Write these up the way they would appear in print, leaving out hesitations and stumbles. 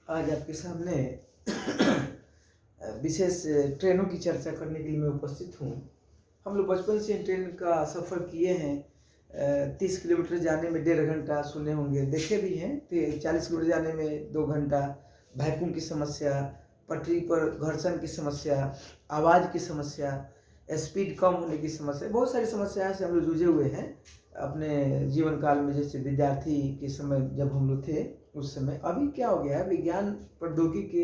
आज आपके सामने विशेष ट्रेनों की चर्चा करने के लिए मैं उपस्थित हूँ। हम लोग बचपन से ट्रेन का सफ़र किए हैं। 30 किलोमीटर जाने में 1.5 घंटा सुने होंगे, देखे भी हैं। 40 किलोमीटर जाने में 2 घंटा। वैक्यूम की समस्या, पटरी पर घर्षण की समस्या, आवाज़ की समस्या, स्पीड कम होने की समस्या, बहुत सारी समस्याएं से हम लोग जूझे हुए हैं अपने जीवन काल में। जैसे विद्यार्थी के समय जब हम लोग थे उस समय। अभी क्या हो गया है, विज्ञान प्रौद्योगिकी के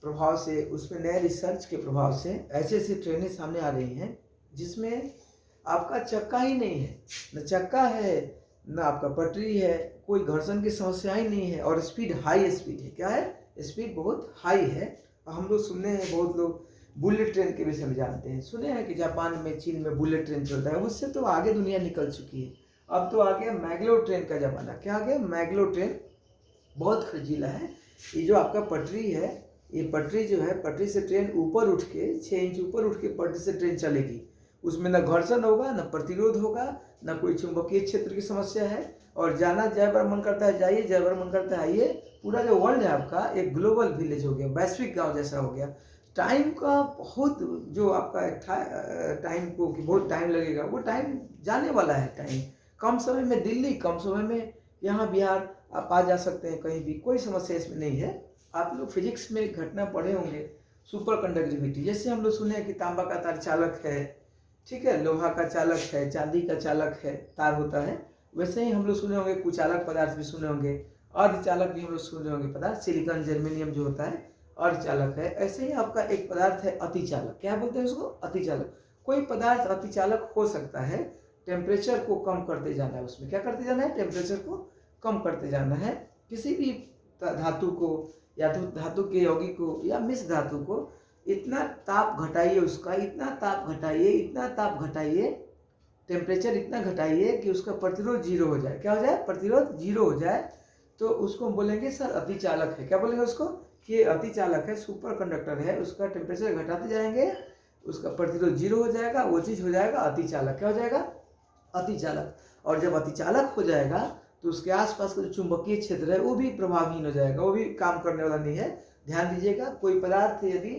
प्रभाव से, उसमें नए रिसर्च के प्रभाव से ऐसे ऐसी ट्रेनें सामने आ रही हैं जिसमें आपका चक्का ही नहीं है, न चक्का है न आपका पटरी है, कोई घर्षण की समस्या ही नहीं है, और स्पीड हाई स्पीड है। क्या है? स्पीड बहुत हाई है। हम लोग सुनने हैं, बहुत लोग बुलेट ट्रेन के विषय में जानते हैं, सुने हैं कि जापान में, चीन में बुलेट ट्रेन चलता है। उससे तो आगे दुनिया निकल चुकी है। अब तो आ गया मैग्लो ट्रेन का ज़माना। क्या आ गया? मैग्लो ट्रेन बहुत खर्चीला है। ये जो आपका पटरी है, ये पटरी जो है, पटरी से ट्रेन ऊपर उठ के 6 इंच ऊपर उठ के पटरी से ट्रेन चलेगी। उसमें न घर्षण होगा, न प्रतिरोध होगा, न कोई चुंबकीय क्षेत्र की समस्या है। और जाना जय बार मन करता है जाइए, जय बार मन करता है आइए। पूरा जो वर्ल्ड है आपका एक ग्लोबल विलेज हो गया, वैश्विक गांव जैसा हो गया। टाइम का बहुत, जो आपका टाइम को कि बहुत टाइम लगेगा, वो टाइम जाने वाला है। टाइम कम समय में दिल्ली, कम समय में यहाँ बिहार आप आ जा सकते हैं कहीं भी, कोई समस्या इसमें नहीं है। आप लोग फिजिक्स में एक घटना पढ़े होंगे, सुपर कंडक्टिविटी। जैसे हम लोग सुने हैं कि तांबा का तार चालक है, ठीक है, लोहा का चालक है, चांदी का चालक है, तार होता है। वैसे ही हम लोग सुने होंगे कुचालक पदार्थ भी सुने होंगे, अर्धचालक भी हम लोग सुने होंगे पदार्थ, सिलिकॉन जर्मेनियम जो होता है अर्धचालक है। ऐसे ही आपका एक पदार्थ है अतिचालक। क्या बोलते हैं उसको? अतिचालक। कोई पदार्थ अतिचालक हो सकता है, टेम्परेचर को कम करते जाना है। उसमें क्या करते जाना है? टेम्परेचर को कम करते जाना है। किसी भी धातु को, या तो धातु के यौगिक को या मिश्र धातु को, इतना ताप घटाइए उसका, इतना ताप घटाइए, इतना ताप घटाइए, टेम्परेचर इतना घटाइए कि उसका प्रतिरोध 0 हो जाए। क्या हो जाए? प्रतिरोध 0 हो जाए। तो उसको हम बोलेंगे सर अतिचालक है। क्या बोलेंगे उसको? कि अतिचालक है, सुपर कंडक्टर है। उसका टेम्परेचर घटाते जाएंगे, उसका प्रतिरोध 0 हो जाएगा, वो चीज़ हो जाएगा अतिचालक। क्या हो जाएगा? अतिचालक। और जब अतिचालक हो जाएगा तो उसके आसपास का जो चुंबकीय क्षेत्र है वो भी प्रभावहीन हो जाएगा, वो भी काम करने वाला नहीं है। ध्यान दीजिएगा, कोई पदार्थ यदि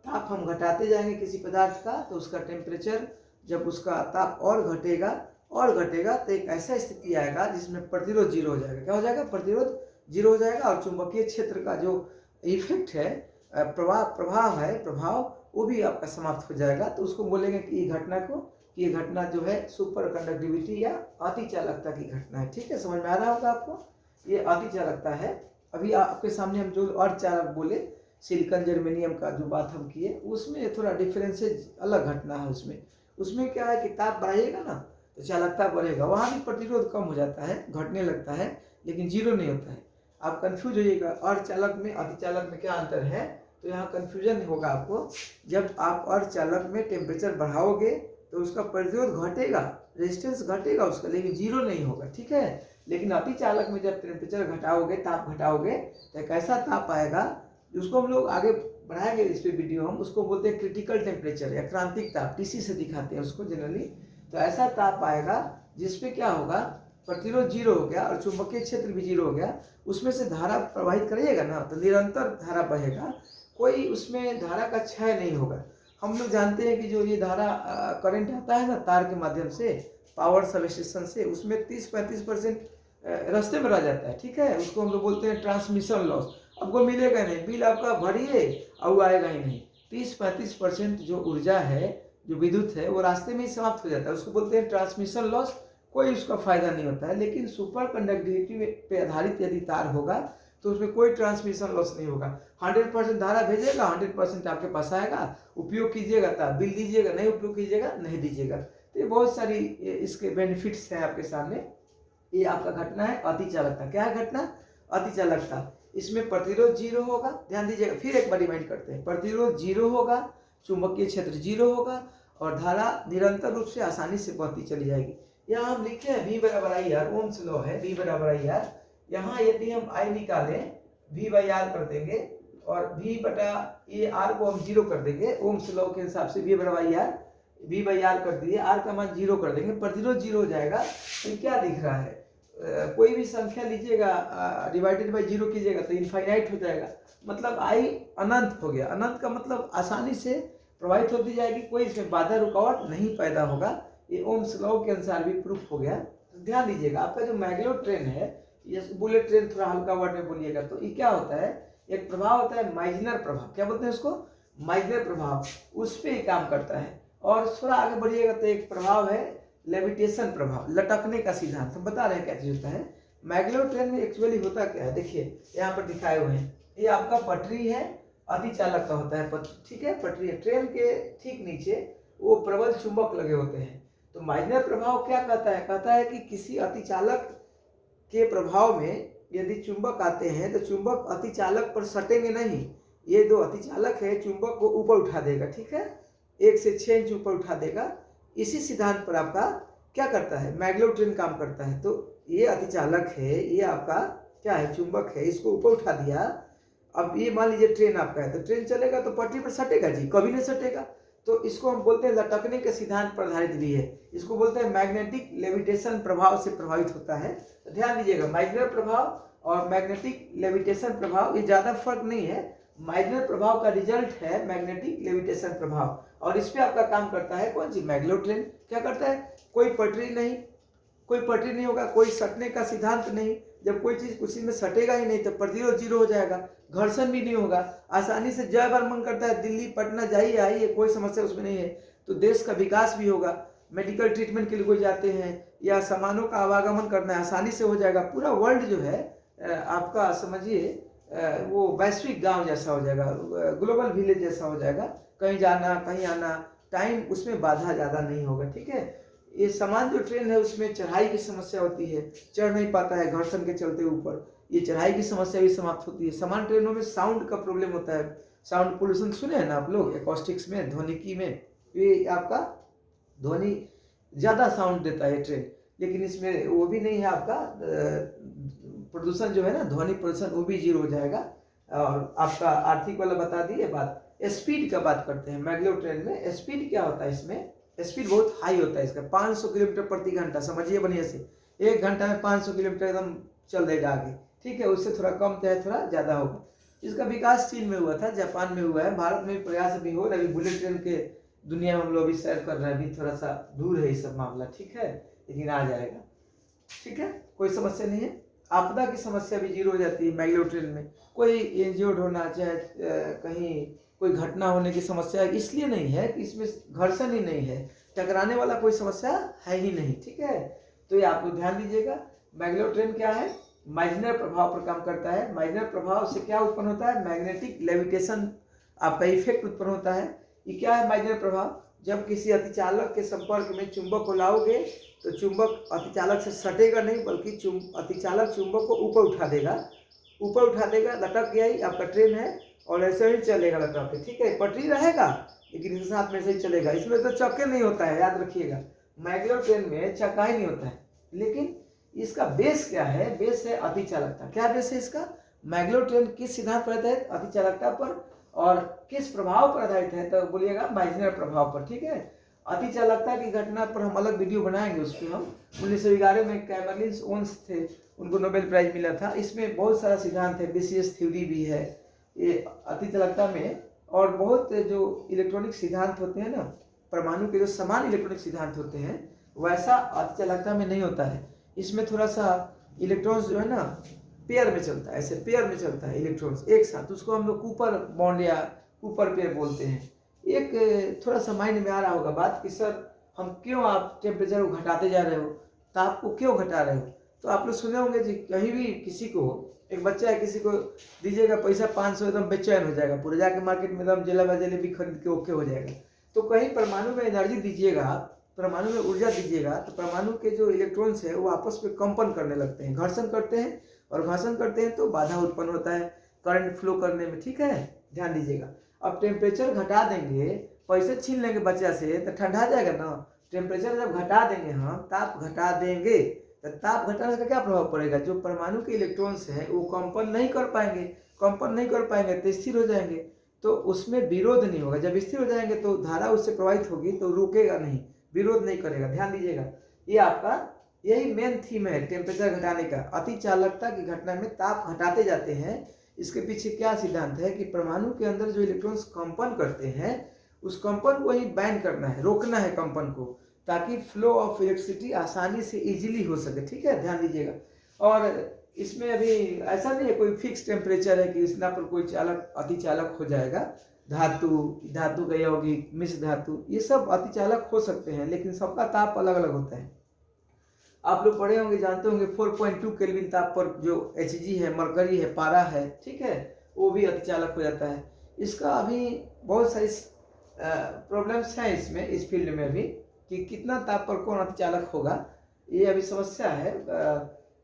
ताप हम घटाते जाएंगे किसी पदार्थ का, तो उसका टेम्परेचर, जब उसका ताप और घटेगा तो एक ऐसा स्थिति आएगा जिसमें प्रतिरोध 0 हो जाएगा। क्या हो जाएगा? प्रतिरोध 0 हो जाएगा। और चुंबकीय क्षेत्र का जो इफेक्ट है, प्रभाव वो भी आपका समाप्त हो जाएगा। तो उसको बोलेंगे कि ये घटना जो है सुपर कंडक्टिविटी या अतिचालकता की घटना है। ठीक है, समझ में आ रहा होगा आपको? ये अतिचालकता है। अभी आपके सामने हम जो अर्धचालक बोले, सिलिकॉन जर्मेनियम का जो बात हम किए, उसमें थोड़ा डिफरेंसेज, अलग घटना है उसमें क्या है कि ताप बढ़ाइएगा ना तो चालकता बढ़ेगा, वहाँ भी प्रतिरोध कम हो जाता है, घटने लगता है, लेकिन 0 नहीं होता है। आप कंफ्यूज होइएगा अर्धचालक में अतिचालक में क्या अंतर है, तो यहाँ कंफ्यूजन होगा आपको। जब आप अर्धचालक में टेम्परेचर बढ़ाओगे तो उसका प्रतिरोध घटेगा, रेजिस्टेंस घटेगा उसका, लेकिन 0 नहीं होगा। ठीक है। लेकिन अतिचालक में जब टेम्परेचर घटाओगे, ताप घटाओगे, तो एक ऐसा ताप आएगा जिसको हम लोग आगे बढ़ाएंगे इस पे वीडियो, हम उसको बोलते हैं क्रिटिकल टेम्परेचर या क्रांतिक ताप, टीसी से दिखाते हैं उसको जनरली। तो ऐसा ताप आएगा जिसपे क्या होगा, प्रतिरोध 0 हो गया और चुंबकीय क्षेत्र भी 0 हो गया। उसमें से धारा प्रवाहित करिएगा ना तो निरंतर धारा बहेगा, कोई उसमें धारा का क्षय नहीं होगा। हम लोग जानते हैं कि जो ये धारा करंट आता है ना तार के माध्यम से, पावर सब स्टेशन से, उसमें 30-35% रास्ते में रह जाता है। ठीक है, उसको हम लोग बोलते हैं ट्रांसमिशन लॉस। आपको मिलेगा नहीं, बिल आपका भरिए और वो आएगा ही नहीं। 30-35% जो ऊर्जा है, जो विद्युत है, वो रास्ते में ही समाप्त हो जाता है, उसको बोलते हैं ट्रांसमिशन लॉस। कोई उसका फायदा नहीं होता है। लेकिन सुपर कंडक्टिविटी पे आधारित यदि तार होगा तो उसमें कोई ट्रांसमिशन लॉस नहीं होगा। 100% धारा भेजेगा, 100% आपके पास आएगा, उपयोग कीजिएगा तब बिल दीजिएगा, नहीं उपयोग कीजिएगा नहीं दीजिएगा। तो ये बहुत सारी इसके बेनिफिट्स हैं आपके सामने। ये आपका घटना है अतिचालकता। क्या है घटना? अतिचालकता। इसमें प्रतिरोध 0 होगा, ध्यान दीजिएगा, फिर एक बार रिमाइंड करते हैं। प्रतिरोध 0 होगा, चुंबकीय क्षेत्र 0 होगा और धारा निरंतर रूप से आसानी से बहती चली जाएगी। यहाँ हम लिखे हैं V बराबर आई आर, ओम्स लॉ है, V बराबर आई आर। यहाँ यदि हम I निकालें, V बाई आर कर देंगे और V बटा ये R को हम 0 कर देंगे, ओम्स लॉ के हिसाब से V बराबर I R, V by R कर दिए, R का मान 0 कर देंगे, प्रतिरोध 0 हो जाएगा। तो क्या दिख रहा है? कोई भी संख्या लीजिएगा डिवाइडेड बाई 0 कीजिएगा तो इनफाइनाइट हो जाएगा, मतलब आई अनंत हो गया। अनंत का मतलब आसानी से प्रवाहित होती जाएगी, कोई इसमें बाधा रुकावट नहीं पैदा होगा। ये ओम्स लॉ के अनुसार भी प्रूफ हो गया। तो ध्यान दीजिएगा, आपका जो मैग्लो ट्रेन है, ये बुलेट ट्रेन थोड़ा हल्का वर्ड में बोलिएगा, तो ये क्या होता है, एक प्रभाव होता है माइजनर प्रभाव। क्या बोलते हैं इसको? माइजनर प्रभाव, उस पर ही काम करता है। और थोड़ा आगे बढ़िएगा तो एक प्रभाव है लेविटेशन प्रभाव, लटकने का सिद्धांत। हम बता रहे हैं क्या चीज होता है। मैग्लो ट्रेन में एक्चुअली होता क्या है, देखिए यहाँ पर दिखाए हुए हैं, ये आपका पटरी है, अतिचालक का होता है पटरी, ठीक है, पटरी है। ट्रेन के ठीक नीचे वो प्रबल चुंबक लगे होते हैं। तो माइनर प्रभाव क्या कहता है? कहता है कि किसी अतिचालक के प्रभाव में यदि चुंबक आते हैं तो चुंबक अतिचालक पर सटेंगे नहीं। ये दो अतिचालक है, चुंबक को ऊपर उठा देगा, ठीक है, 1 से 6 इंच ऊपर उठा देगा। इसी सिद्धांत पर आपका क्या करता है, मैग्लो ट्रेन काम करता है। तो ये अतिचालक है, ये आपका क्या है, चुंबक है, इसको ऊपर उठा दिया। अब ये मान लीजिए ट्रेन आपका है, तो ट्रेन चलेगा तो पटरी पर सटेगा जी? कभी नहीं सटेगा। तो इसको हम बोलते हैं लटकने के सिद्धांत पर आधारित भी है। इसको बोलते हैं मैग्नेटिक लेविटेशन प्रभाव से प्रभावित होता है। तो ध्यान दीजिएगा, माइग्नर प्रभाव और मैग्नेटिक लेविटेशन प्रभाव, ये ज्यादा फर्क नहीं है। माइग्नर प्रभाव का रिजल्ट है मैग्नेटिक लेविटेशन प्रभाव, और इस पे आपका काम करता है कौन सी, मैग्लो ट्रेन। क्या करता है, कोई पटरी नहीं, कोई पटरी नहीं होगा, कोई सटने का सिद्धांत नहीं। जब कोई चीज उसी में सटेगा ही नहीं तो प्रतिरोध 0 हो जाएगा, घर्षण भी नहीं होगा, आसानी से जय बार मन करता है दिल्ली पटना जाइए आइए, कोई समस्या उसमें नहीं है। तो देश का विकास भी होगा, मेडिकल ट्रीटमेंट के लिए कोई जाते हैं या सामानों का आवागमन करना है आसानी से हो जाएगा। पूरा वर्ल्ड जो है आपका समझिए वो वैश्विक गांव जैसा हो जाएगा, ग्लोबल विलेज जैसा हो जाएगा। कहीं जाना कहीं आना, टाइम उसमें बाधा ज़्यादा नहीं होगा, ठीक है। ये सामान जो ट्रेन है उसमें चढ़ाई की समस्या होती है, चढ़ नहीं पाता है घर्षण के चलते ऊपर, ये चढ़ाई की समस्या भी समाप्त होती है। सामान ट्रेनों में साउंड का प्रॉब्लम होता है, साउंड पोल्यूशन सुने हैं ना आप लोग, एकॉस्टिक्स में, ध्वनिकी में, ये आपका ध्वनि ज़्यादा साउंड देता है ट्रेन। लेकिन इसमें वो भी नहीं है आपका प्रदूषण जो है ना, ध्वनि प्रदूषण, वो भी 0 हो जाएगा। और आपका आर्थिक वाला बता दिए बात। स्पीड का बात करते हैं मैग्लो ट्रेन में। स्पीड क्या होता है इसमें, स्पीड बहुत हाई होता है इसका, 500 किलोमीटर प्रति घंटा, समझिए बढ़िया से। 1 घंटा में 500 किलोमीटर एकदम चल देगा आगे, ठीक है। उससे थोड़ा कम चाहे थोड़ा ज़्यादा होगा। इसका विकास चीन में हुआ था, जापान में हुआ है, भारत में प्रयास अभी हो रहा है। अभी बुलेट ट्रेन के दुनिया में हम लोग अभी सैर कर रहे हैं, अभी थोड़ा सा दूर है ये सब मामला, ठीक है, लेकिन आ जाएगा, ठीक है, कोई समस्या नहीं है। आपदा की समस्या भी 0 हो जाती है मैग्लो ट्रेन में। कोई इंजर्ड होना चाहे कहीं कोई घटना होने की समस्या इसलिए नहीं है कि इसमें घर्षण ही नहीं है, टकराने वाला कोई समस्या है ही नहीं, ठीक है। तो ये आप लोग ध्यान दीजिएगा। मैग्लो ट्रेन क्या है, माइजनर प्रभाव पर काम करता है। माइजनर प्रभाव से क्या उत्पन्न होता है, मैग्नेटिक लेविटेशन आपका इफेक्ट उत्पन्न होता है। ये क्या है माइजनर प्रभाव, जब किसी अतिचालक के संपर्क में चुंबक को लाओगे तो चुंबक अतिचालक से सटेगा नहीं, बल्कि अतिचालक चुंबक को ऊपर उठा देगा, ऊपर उठा देगा, लटक गया ही आपका ट्रेन है, और ऐसे ही चलेगा लटक के, ठीक है। पटरी रहेगा लेकिन इसके साथ में ऐसे ही चलेगा। इसमें तो चक्के नहीं होता है, याद रखिएगा, मैग्लो ट्रेन में चक्का ही नहीं होता है। लेकिन इसका बेस क्या है, बेस है अतिचालकता। क्या बेस है इसका, मैग्लो ट्रेन किस सिद्धांत पर आधारित है, अतिचालकता पर, और किस प्रभाव पर आधारित है, तो बोलिएगा माइजनर प्रभाव पर, ठीक है। अतिचालकता की घटना पर हम अलग वीडियो बनाएंगे, उस पर हम 1911 में कैमरलिन ओन्स थे, उनको नोबेल प्राइज मिला था। इसमें बहुत सारा सिद्धांत है, बीसीएस थ्योरी भी है ये अतिचालकता में। और बहुत जो इलेक्ट्रॉनिक सिद्धांत होते हैं ना, परमाणु के जो समान इलेक्ट्रॉनिक सिद्धांत होते हैं, वैसा अतिचालकता में नहीं होता है। इसमें थोड़ा सा इलेक्ट्रॉन्स जो है ना पेयर में चलता है, ऐसे पेयर में चलता है इलेक्ट्रॉन्स एक साथ, उसको हम लोग कूपर बॉन्ड या कूपर पेयर बोलते हैं। एक थोड़ा सा माइंड में आ रहा होगा बात कि सर हम क्यों, आप टेम्परेचर को घटाते जा रहे हो, तो आपको क्यों घटा रहे हो। तो आप लोग सुने होंगे जी, कहीं भी किसी को, एक बच्चा है, किसी को दीजिएगा पैसा 500, एकदम बेचैन हो जाएगा, पूरे जाके मार्केट में एकदम जलेबी खरीद के ओके हो जाएगा। तो कहीं परमाणु में एनर्जी दीजिएगा, परमाणु में ऊर्जा दीजिएगा, तो परमाणु के जो इलेक्ट्रॉन्स है वो आपस में कंपन करने लगते हैं, घर्षण करते हैं, और घर्षण करते हैं तो बाधा उत्पन्न होता है करंट फ्लो करने में, ठीक है, ध्यान दीजिएगा। अब टेम्परेचर घटा देंगे, पैसे छीन लेंगे बच्चा से तो ठंडा जाएगा ना। टेम्परेचर जब घटा देंगे हम, ताप घटा देंगे, तो ताप घटाने का क्या प्रभाव पड़ेगा, जो परमाणु के इलेक्ट्रॉन्स हैं वो कंपन नहीं कर पाएंगे, कंपन नहीं कर पाएंगे तो स्थिर हो जाएंगे, तो उसमें विरोध नहीं होगा। जब स्थिर हो जाएंगे तो धारा उससे प्रवाहित होगी, तो रुकेगा नहीं, विरोध नहीं करेगा। ध्यान दीजिएगा, ये आपका यही मेन थीम है टेम्परेचर घटाने का। अति चालकता की घटना में ताप घटाते जाते हैं। इसके पीछे क्या सिद्धांत है कि परमाणु के अंदर जो इलेक्ट्रॉन्स कंपन करते हैं उस कंपन को ही बैन करना है, रोकना है कंपन को, ताकि फ्लो ऑफ इलेक्ट्रिसिटी आसानी से इजीली हो सके। ठीक है, ध्यान दीजिएगा। और इसमें अभी ऐसा नहीं है कोई फिक्स टेम्परेचर है कि इतना पर कोई चालक अति चालक हो जाएगा। धातु का यौगिक, मिश्र धातु, ये सब अति चालक हो सकते हैं, लेकिन सबका ताप अलग अलग होता है। आप लोग पढ़े होंगे, जानते होंगे 4.2 केल्विन ताप पर जो Hg है, मरकरी है, पारा है, ठीक है, वो भी अति चालक हो जाता है। इसका अभी बहुत सारी प्रॉब्लम्स हैं इसमें, इस फील्ड में अभी, कि कितना ताप पर कौन अति चालक होगा, ये अभी समस्या है।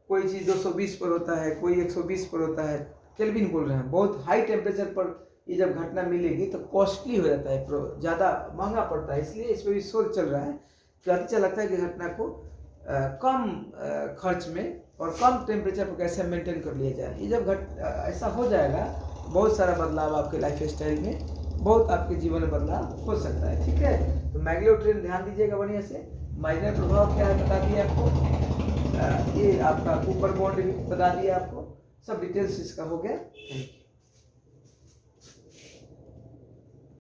कोई चीज़ 220 पर होता है, कोई 120 पर होता है, केल्विन बोल रहे हैं। बहुत हाई टेम्परेचर पर ये जब घटना मिलेगी तो कॉस्टली हो जाता है, ज़्यादा महंगा पड़ता है। इसलिए इस पर भी शोध चल रहा है कि अति चालकता की घटना को कम खर्च में और कम टेम्परेचर पर कैसे मेंटेन कर लिया जाए। ये जब ऐसा हो जाएगा, बहुत सारा बदलाव आपके लाइफ स्टाइल में, बहुत आपके जीवन में बदलाव हो सकता है। ठीक है, तो मैग्लेव ट्रेन ध्यान दीजिएगा बढ़िया से। माइनर प्रभाव क्या है बता दिया आपको, ये आपका ऊपर बॉन्ड भी बता दिया आपको, सब डिटेल्स इसका हो गया। Thank you.